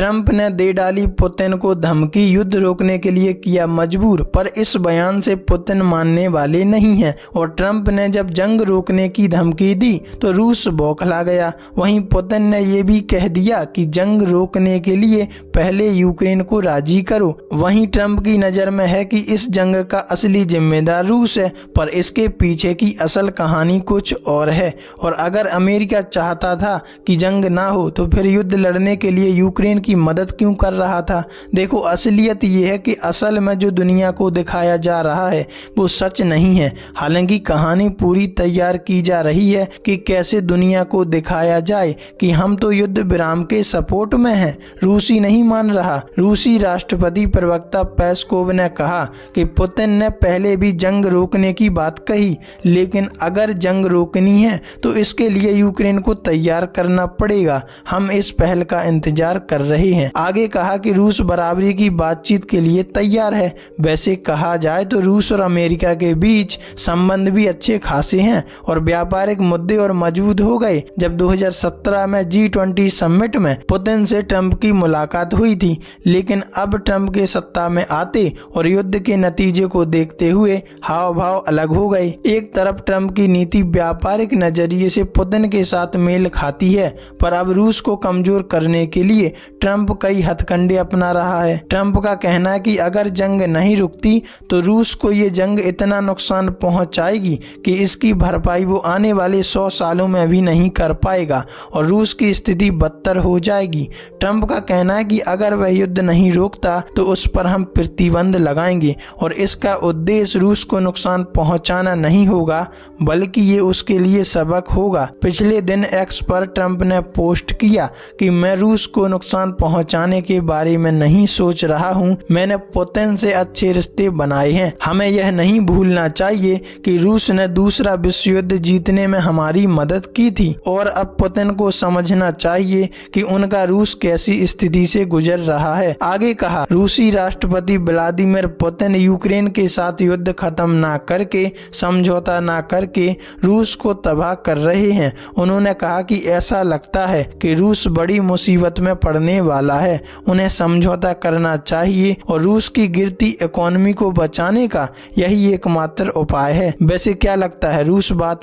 Trump ने दे डाली Putin को धमकी, युद्ध रोकने के लिए किया मजबूर। पर इस बयान से पुतिन मानने वाले नहीं हैं और ट्रंप ने जब जंग रोकने की धमकी दी तो रूस बौखला गया। वहीं पुतिन ने यह भी कह दिया कि जंग रोकने के लिए पहले यूक्रेन को राजी करो। वहीं ट्रंप की नज़र में है कि इस जंग का असली जिम्मेदार रूस है, पर इसके पीछे की असल कहानी कुछ और है। और अगर अमेरिका चाहता था कि जंग ना हो तो फिर युद्ध लड़ने के लिए यूक्रेन की मदद क्यों कर रहा था। देखो, असलियत ये है कि असल में जो दुनिया को दिखाया जा रहा है वो सच नहीं है। हालांकि कहानी पूरी तैयार की जा रही है कि कैसे दुनिया को दिखाया जाए कि हम तो युद्ध विराम के सपोर्ट में हैं। रूसी नहीं मान रहा। रूसी राष्ट्रपति प्रवक्ता पेस्कोव ने कहा कि पुतिन ने पहले भी जंग रोकने की बात कही, लेकिन अगर जंग रोकनी है तो इसके लिए यूक्रेन को तैयार करना पड़ेगा। हम इस पहल का इंतजार कर रहे हैं। आगे कहा कि रूस बराबरी की बातचीत के लिए तैयार है। वैसे कहा जाए तो रूस और अमेरिका के बीच संबंध भी अच्छे खासे हैं और व्यापारिक मुद्दे और मजबूत हो गए जब 2017 में G20 समिट में पुतिन से ट्रंप की मुलाकात हुई थी। लेकिन अब ट्रंप के सत्ता में आते और युद्ध के नतीजे को देखते हुए हाव भाव अलग हो गए। एक तरफ ट्रंप की नीति व्यापारिक नजरिए से पुतिन के साथ मेल खाती है, पर अब रूस को कमजोर करने के लिए ट्रंप कई हथकंडे अपना रहा है। ट्रंप का कहना है कि अगर जंग नहीं रुकती तो रूस को ये जंग इतना नुकसान पहुंचाएगी कि इसकी भरपाई वो आने वाले 100 सालों में भी नहीं कर पाएगा और रूस की स्थिति बदतर हो जाएगी। ट्रंप का कहना है कि अगर वह युद्ध नहीं रोकता तो उस पर हम प्रतिबंध लगाएंगे और इसका उद्देश्य रूस को नुकसान पहुंचाना नहीं होगा, बल्कि ये उसके लिए सबक होगा। पिछले दिन एक्स पर ट्रंप ने पोस्ट किया कि मैं रूस को नुकसान पहुंचाने के बारे में नहीं सोच रहा हूं, मैंने पुतिन से अच्छे रिश्ते बनाए हैं। हमें यह नहीं भूलना चाहिए कि रूस ने दूसरा विश्व युद्ध जीतने में हमारी मदद की थी और अब पुतिन को समझना चाहिए कि उनका रूस कैसी स्थिति से गुजर रहा है। आगे कहा, रूसी राष्ट्रपति व्लादिमीर पुतिन यूक्रेन के साथ युद्ध खत्म ना करके, समझौता ना करके रूस को तबाह कर रहे हैं। उन्होंने कहा कि ऐसा लगता है कि रूस बड़ी मुसीबत में पड़ने वाला है, उन्हें समझौता करना चाहिए और रूस की गिरती इकोनॉमी को बचाने का यही एकमात्र उपाय है। वैसे क्या लगता है, रूस बात